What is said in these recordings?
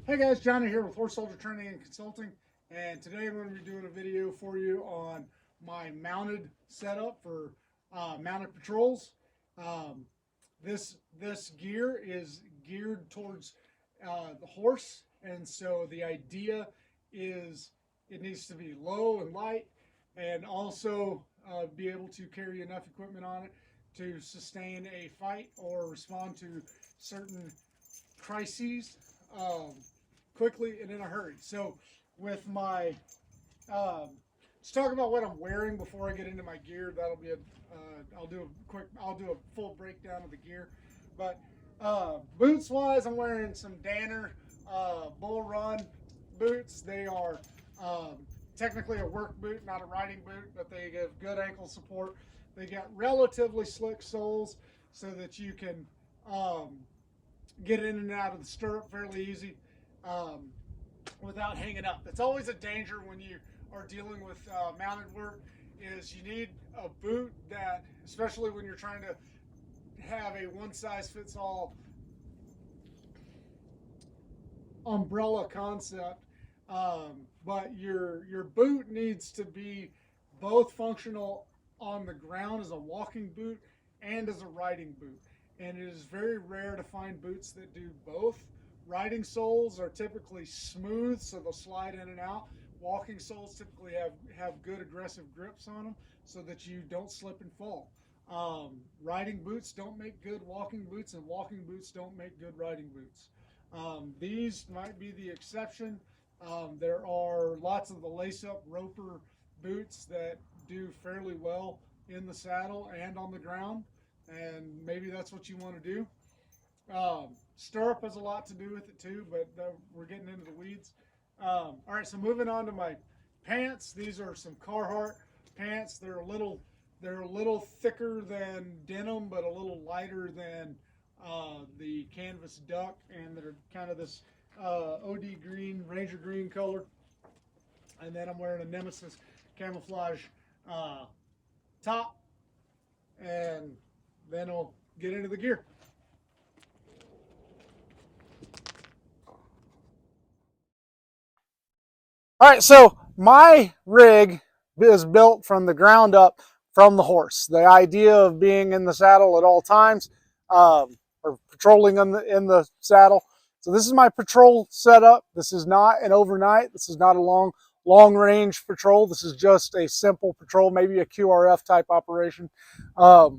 Hey guys, Johnny here with Horse Soldier Training and Consulting, and today I'm going to be doing a video for you on my mounted setup for mounted patrols. Um, this gear is geared towards the horse, and so the idea is it needs to be low and light, and also be able to carry enough equipment on it to sustain a fight or respond to certain crises. Um, Quickly and in a hurry. So with my, let's talk about what I'm wearing before I get into my gear. That'll be I'll do a full breakdown of the gear. But boots wise, I'm wearing some Danner Bull Run boots. They are technically a work boot, not a riding boot, but they give good ankle support. They got relatively slick soles so that you can get in and out of the stirrup fairly easy. Without hanging up. That's always a danger when you are dealing with mounted work. Is you need a boot that, especially when you're trying to have a one-size-fits-all umbrella concept, but your boot needs to be both functional on the ground as a walking boot and as a riding boot. And it is very rare to find boots that do both. Riding soles are typically smooth, so they'll slide in and out. Walking soles typically have good aggressive grips on them so that you don't slip and fall. Riding boots don't make good walking boots, and walking boots don't make good riding boots. These might be the exception. There are lots of the lace-up roper boots that do fairly well in the saddle and on the ground, and maybe that's what you want to do. Stirrup has a lot to do with it too, but we're getting into the weeds. All right, so moving on to my pants. These are some Carhartt pants. They're a little thicker than denim, but a little lighter than the canvas duck, and they're kind of this OD green, Ranger green color. And then I'm wearing a Nemesis camouflage top, and then I'll get into the gear. All right, so my rig is built from the ground up from the horse. The idea of being in the saddle at all times, or patrolling in the saddle. So this is my patrol setup. This is not an overnight. This is not a long range patrol. This is just a simple patrol, maybe a QRF type operation. But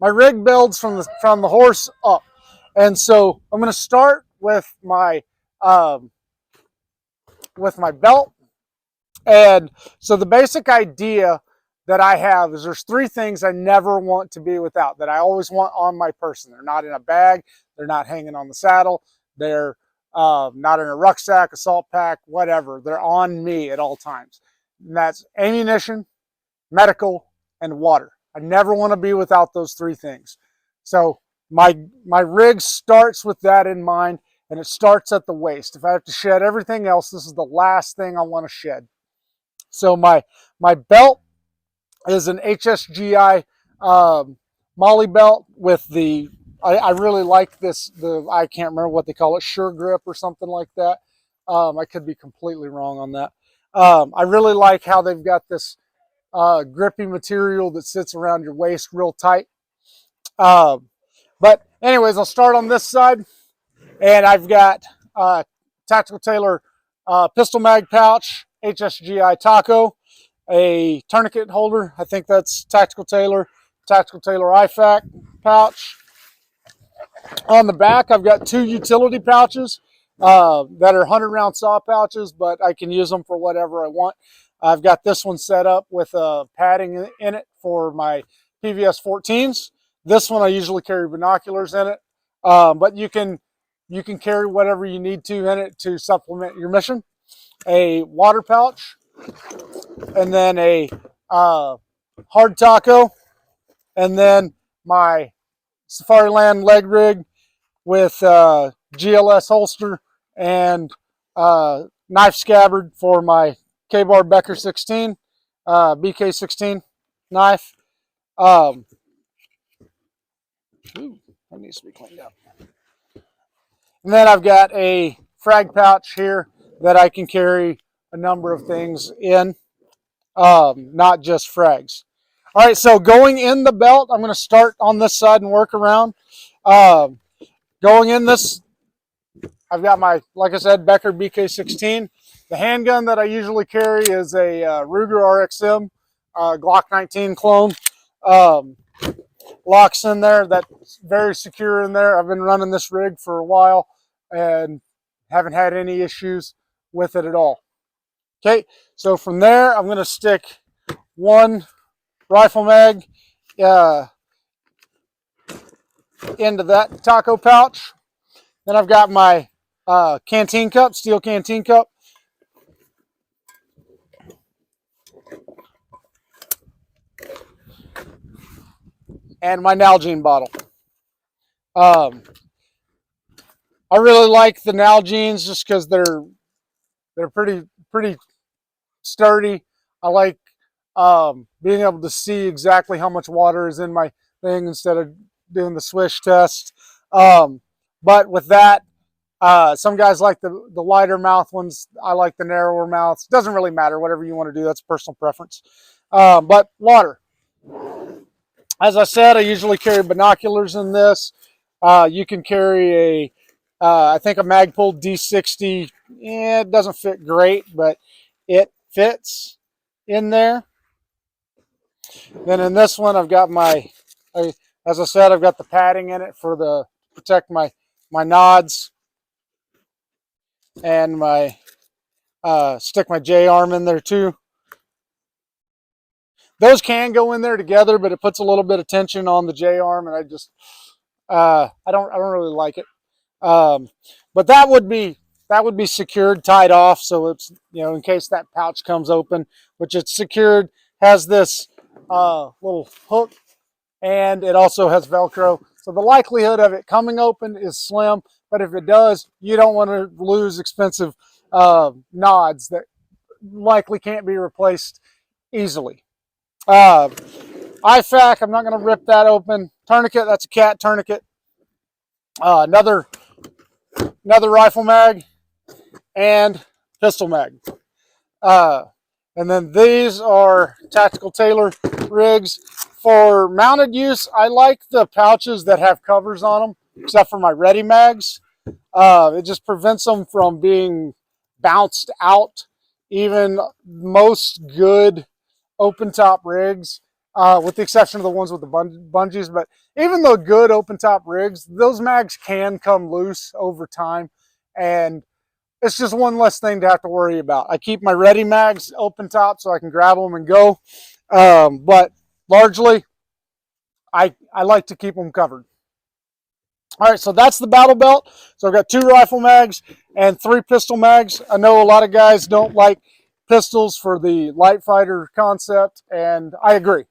my rig builds from the horse up, and so I'm going to start with my belt. And so the basic idea that I have is there's three things I never want to be without, that I always want on my person. They're not in a bag, they're not hanging on the saddle, they're not in a rucksack, assault pack, whatever. They're on me at all times. And that's ammunition, medical, and water. I never want to be without those three things. So my rig starts with that in mind, and it starts at the waist. If I have to shed everything else, this is the last thing I want to shed. So my belt is an HSGI Molly belt with the, I really like this, I can't remember what they call it, Sure Grip or something like that. I could be completely wrong on that. I really like how they've got this grippy material that sits around your waist real tight. But anyways, I'll start on this side. And I've got Tactical Tailor pistol mag pouch, HSGI Taco, a tourniquet holder. I think that's Tactical Tailor IFAC pouch. On the back, I've got two utility pouches that are 100-round saw pouches, but I can use them for whatever I want. I've got this one set up with padding in it for my PVS 14s. This one I usually carry binoculars in it, but you can carry whatever you need to in it to supplement your mission. A water pouch, and then a hard taco, and then my Safariland leg rig with GLS holster and knife scabbard for my K-Bar Becker 16, BK 16 knife. Ooh, that needs to be cleaned up. And then I've got a frag pouch here that I can carry a number of things in, not just frags. All right, so going in the belt, I'm going to start on this side and work around. Going in this, I've got my, like I said, Becker BK16. The handgun that I usually carry is a Ruger RXM Glock 19 clone. Locks in there. That's very secure in there. I've been running this rig for a while and haven't had any issues with it at all. Okay, so from there, I'm going to stick one rifle mag into that taco pouch. Then I've got my canteen cup, steel canteen cup. And my Nalgene bottle. I really like the Nalgenes just because they're pretty sturdy. I like being able to see exactly how much water is in my thing instead of doing the swish test. But with that, some guys like the wider mouth ones. I like the narrower mouths. Doesn't really matter. Whatever you want to do, that's personal preference. But water. As I said, I usually carry binoculars in this. You can carry I think a Magpul D60. Yeah, it doesn't fit great, but it fits in there. Then in this one, I've got as I said, I've got the padding in it for the protect my nods, and my stick my J arm in there too. Those can go in there together, but it puts a little bit of tension on the J arm, and I don't really like it. But that would be secured, tied off, so it's, in case that pouch comes open, which it's secured, has this little hook, and it also has Velcro. So the likelihood of it coming open is slim, but if it does, you don't want to lose expensive nods that likely can't be replaced easily. IFAK, I'm not going to rip that open. Tourniquet, that's a cat tourniquet. Another rifle mag and pistol mag. And then these are Tactical Tailor rigs. For mounted use, I like the pouches that have covers on them, except for my ready mags. It just prevents them from being bounced out. Even most good open top rigs, with the exception of the ones with the bungees, but even the good open top rigs, those mags can come loose over time, and it's just one less thing to have to worry about. I keep my ready mags open top so I can grab them and go, but largely I like to keep them covered. All right, so that's the battle belt. So I've got 2 rifle mags and 3 pistol mags. I know a lot of guys don't like pistols for the light fighter concept, and I agree.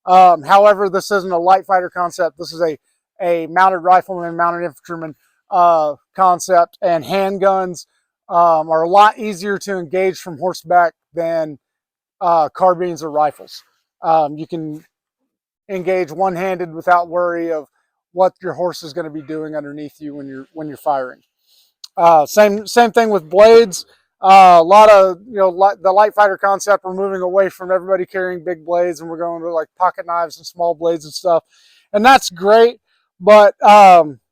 However, this isn't a light fighter concept. This is a mounted rifleman, mounted infantryman concept, and handguns are a lot easier to engage from horseback than carbines or rifles. You can engage one-handed without worry of what your horse is going to be doing underneath you when you're firing. Same thing with blades. A lot of the light fighter concept. We're moving away from everybody carrying big blades, and we're going to like pocket knives and small blades and stuff, and that's great. But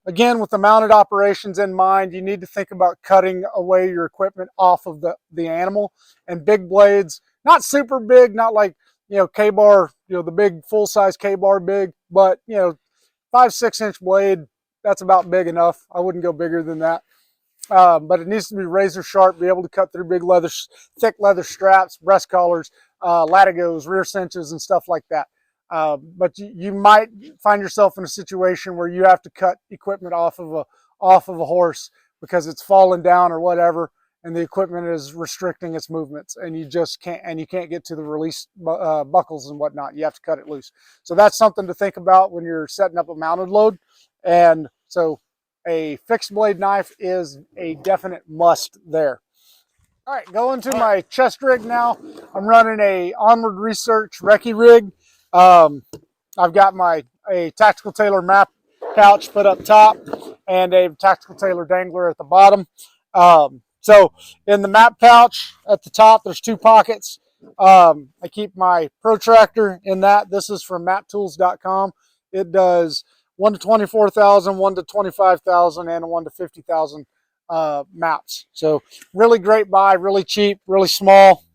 again, with the mounted operations in mind, you need to think about cutting away your equipment off of the animal. And big blades, not super big, not like K-bar, the big full size K-bar big, but 5-6 inch blade, that's about big enough. I wouldn't go bigger than that. But it needs to be razor sharp, be able to cut through big thick leather straps, breast collars, latigos, rear cinches, and stuff like that. But you might find yourself in a situation where you have to cut equipment off of a horse because it's fallen down or whatever, and the equipment is restricting its movements, and you just can't get to the release buckles and whatnot. You have to cut it loose. So that's something to think about when you're setting up a mounted load. And so a fixed blade knife is a definite must there. All right, going to my chest rig now. I'm running a Onward Research recce rig. I've got a Tactical Tailor map pouch put up top, and a tactical tailor dangler at the bottom. So in the map pouch at the top, there's 2 pockets. I keep my protractor in that. This is from maptools.com. It does 1 to 24,000, 1 to 25,000, and 1 to 50,000 maps. So really great buy, really cheap, really small.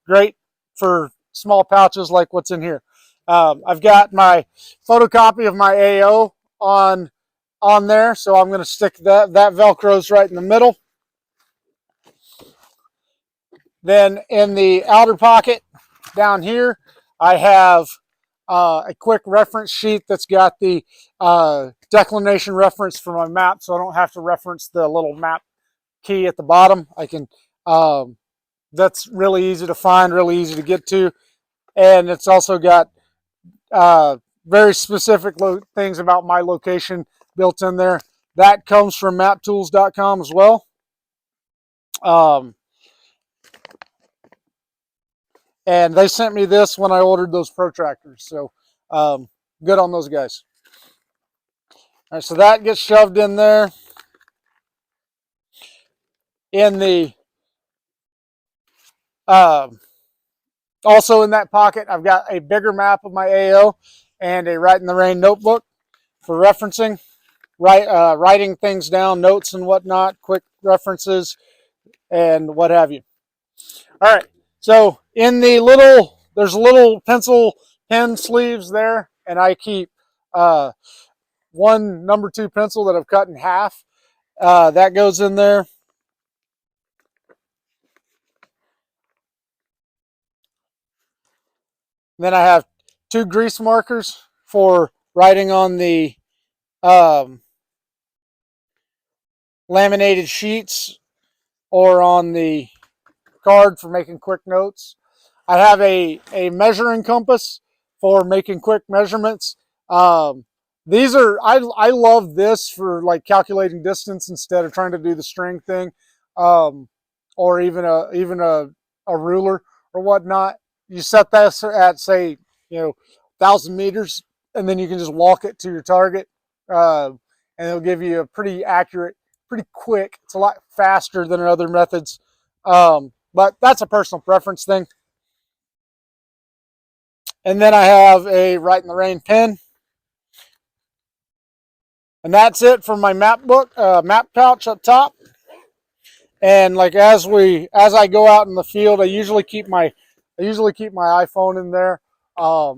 Great for small pouches like what's in here. I've got my photocopy of my AO on there, so I'm going to stick that Velcro's right in the middle. Then in the outer pocket down here, I have a quick reference sheet that's got the declination reference for my map, so I don't have to reference the little map key at the bottom. I can that's really easy to find, really easy to get to, and it's also got very specific things about my location built in there. That comes from maptools.com as well. And they sent me this when I ordered those protractors, so good on those guys. All right, so that gets shoved in there. In the also in that pocket, I've got a bigger map of my AO and a Write in the Rain notebook for referencing, writing things down, notes and whatnot, quick references, and what have you. All right, so in the there's little pencil pen sleeves there, and I keep one number 2 pencil that I've cut in half. That goes in there. Then I have 2 grease markers for writing on the laminated sheets or on the card for making quick notes. I have a measuring compass for making quick measurements. These are I love this for like calculating distance instead of trying to do the string thing, or even a ruler or whatnot. You set that at, say, 1,000 meters, and then you can just walk it to your target, and it'll give you a pretty accurate, pretty quick. It's a lot faster than other methods, but that's a personal preference thing. And then I have a Write in the Rain pen. And that's it for my map pouch up top. And like as I go out in the field, I usually keep my iPhone in there. I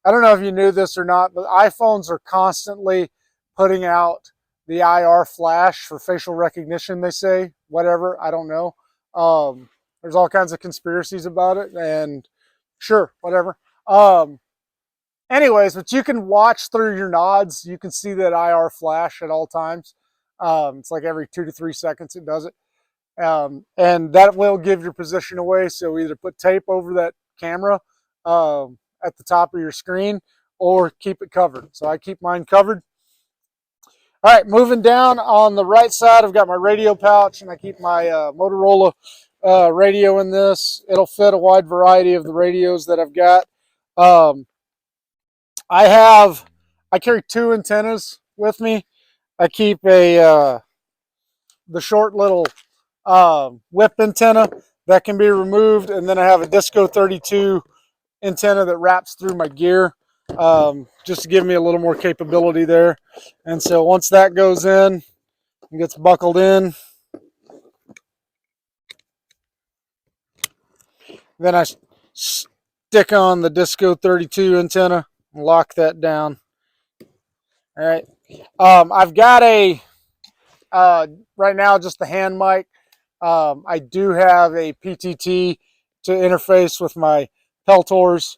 don't know if you knew this or not, but iPhones are constantly putting out the IR flash for facial recognition. They say, whatever, I don't know. There's all kinds of conspiracies about it, and sure, whatever. Anyways, but you can watch through your nods. You can see that IR flash at all times. It's like every 2 to 3 seconds it does it. And that will give your position away. So either put tape over that camera at the top of your screen or keep it covered. So I keep mine covered. All right, moving down on the right side, I've got my radio pouch, and I keep my Motorola radio in this. It'll fit a wide variety of the radios that I've got. I carry 2 antennas with me. I keep the short little whip antenna that can be removed, and then I have a Disco 32 antenna that wraps through my gear, just to give me a little more capability there. And so once that goes in and gets buckled in, then I stick on the Disco 32 antenna and lock that down. All right. I've got right now just the hand mic. I do have a PTT to interface with my Peltors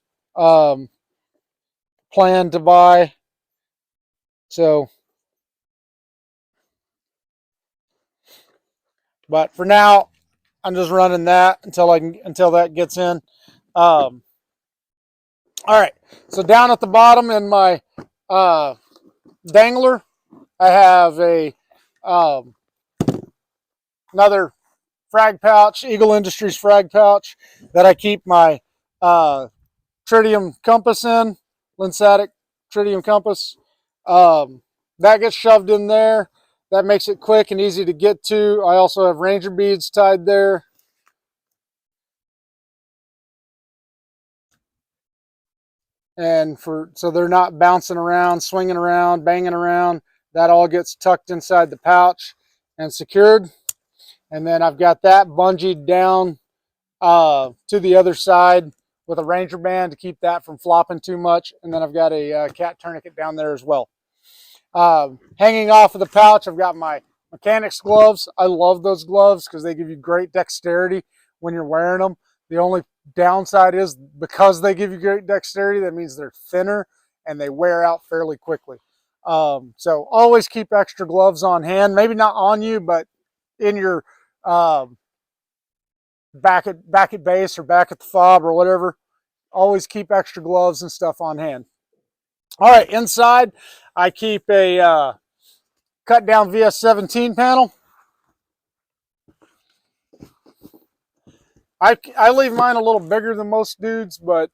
plan to buy. So, but for now, I'm just running that until that gets in. All right. So down at the bottom in my dangler, I have another frag pouch, Eagle Industries frag pouch, that I keep my tritium compass in, Linsatic tritium compass. that gets shoved in there. That makes it quick and easy to get to. I also have Ranger beads tied there. And so they're not bouncing around, swinging around, banging around. That all gets tucked inside the pouch and secured. And then I've got that bungeed down to the other side with a Ranger band to keep that from flopping too much. And then I've got a cat tourniquet down there as well. Hanging off of the pouch, I've got my mechanics gloves. I love those gloves because they give you great dexterity when you're wearing them. The only downside is because they give you great dexterity, that means they're thinner and they wear out fairly quickly. So always keep extra gloves on hand, maybe not on you, but in your back at base or back at the fob or whatever. Always keep extra gloves and stuff on hand. All right, inside I keep a cut down VS17 panel. I leave mine a little bigger than most dudes, but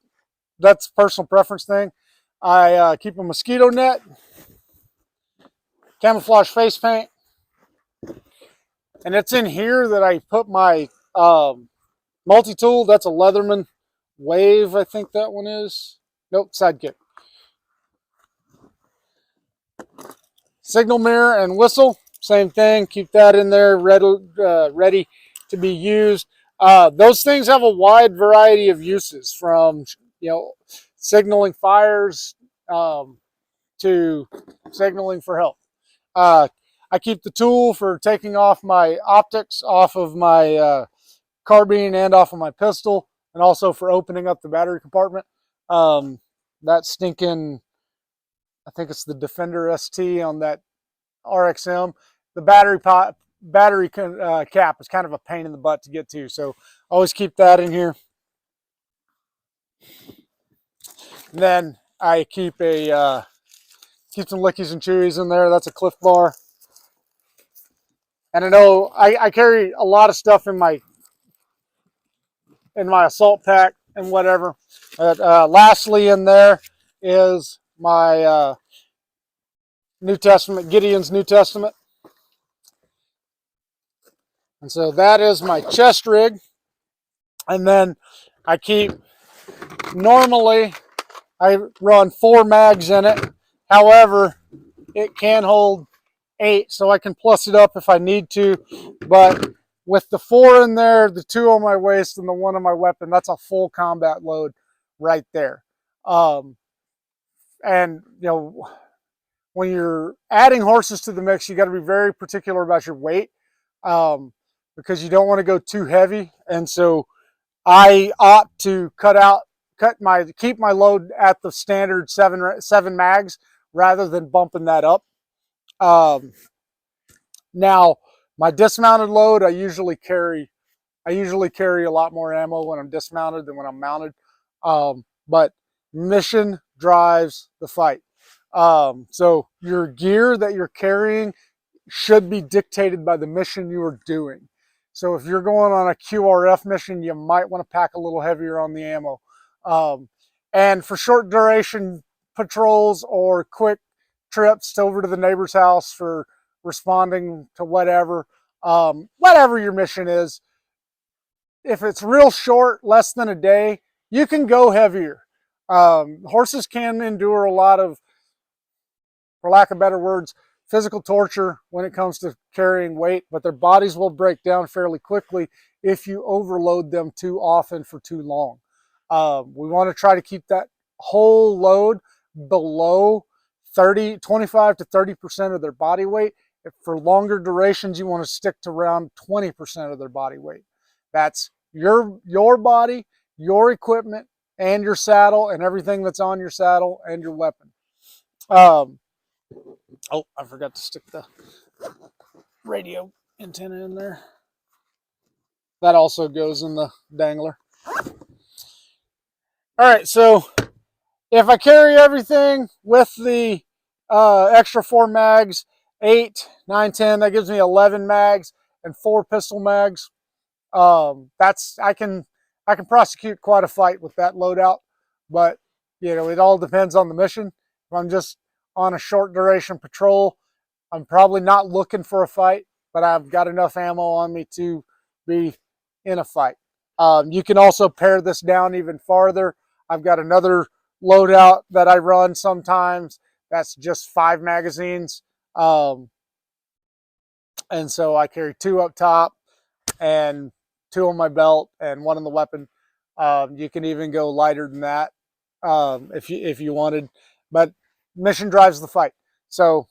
that's a personal preference thing. I keep a mosquito net, camouflage face paint, and it's in here that I put my multi-tool. That's a Leatherman Wave, I think that one is. Nope, Sidekick. Signal mirror and whistle, same thing. Keep that in there, ready to be used. Those things have a wide variety of uses, from signaling fires to signaling for help. I keep the tool for taking off my optics off of my carbine and off of my pistol, and also for opening up the battery compartment. That stinking, I think it's the Defender ST on that RXM. The battery cap is kind of a pain in the butt to get to, so always keep that in here. And then I keep some Lickies and Chewies in there. That's a Cliff Bar. And I know I carry a lot of stuff in my assault pack and whatever. But lastly in there is my New Testament, Gideon's New Testament. And so that is my chest rig. And then normally I run 4 mags in it. However, it can hold 8, so I can plus it up if I need to. But with the 4 in there, the 2 on my waist and the 1 on my weapon, that's a full combat load right there. And when you're adding horses to the mix, you got to be very particular about your weight, because you don't want to go too heavy. And so I opt to keep my load at the standard 7 mags rather than bumping that up. Now my dismounted load, I usually carry a lot more ammo when I'm dismounted than when I'm mounted. But mission drives the fight. So your gear that you're carrying should be dictated by the mission you are doing. So if you're going on a QRF mission, you might want to pack a little heavier on the ammo. And for short duration patrols or quick trips over to the neighbor's house for responding to whatever your mission is, if it's real short, less than a day, you can go heavier. Horses can endure a lot of, for lack of better words, physical torture when it comes to carrying weight, but their bodies will break down fairly quickly if you overload them too often for too long. We want to try to keep that whole load below 25 to 30% of their body weight. If for longer durations, you want to stick to around 20% of their body weight. That's your body, your equipment, and your saddle, and everything that's on your saddle and your weapon. Oh, I forgot to stick the radio antenna in there. That also goes in the dangler. All right, so if I carry everything with the extra 4 mags, 8, 9, 10, that gives me 11 mags and 4 pistol mags. I can prosecute quite a fight with that loadout, but it all depends on the mission. If I'm just on a short duration patrol, I'm probably not looking for a fight, but I've got enough ammo on me to be in a fight. You can also pare this down even farther. I've got another loadout that I run sometimes. That's just 5 magazines. And so I carry 2 up top and 2 on my belt and 1 in the weapon. You can even go lighter than that if you wanted, but mission drives the fight. So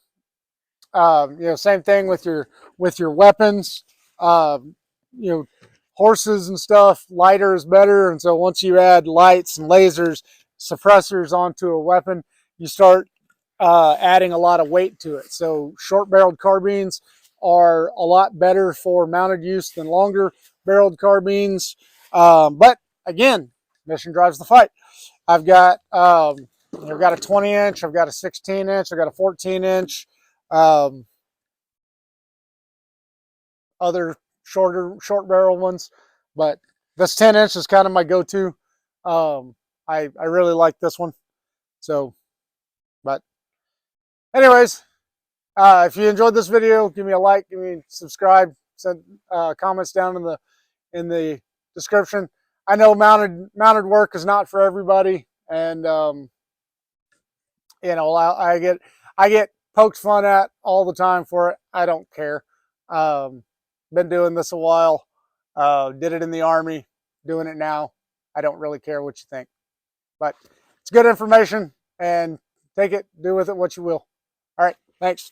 same thing with your weapons. You know, horses and stuff, lighter is better. And so once you add lights and lasers, suppressors onto a weapon, you start adding a lot of weight to it. So short-barreled carbines are a lot better for mounted use than longer-barreled carbines. But again, mission drives the fight. I've got a 20-inch, I've got a 16-inch, I've got a 14-inch. Other short barrel ones, but this 10-inch is kind of my go-to. I really like this one. So, but anyways, if you enjoyed this video, give me a like, give me subscribe, send comments down in the description. I know mounted work is not for everybody, and I get poked fun at all the time for it. I don't care. Been doing this a while. Did it in the Army, doing it now. I don't really care what you think, but it's good information, and take it, do with it what you will. All right, thanks.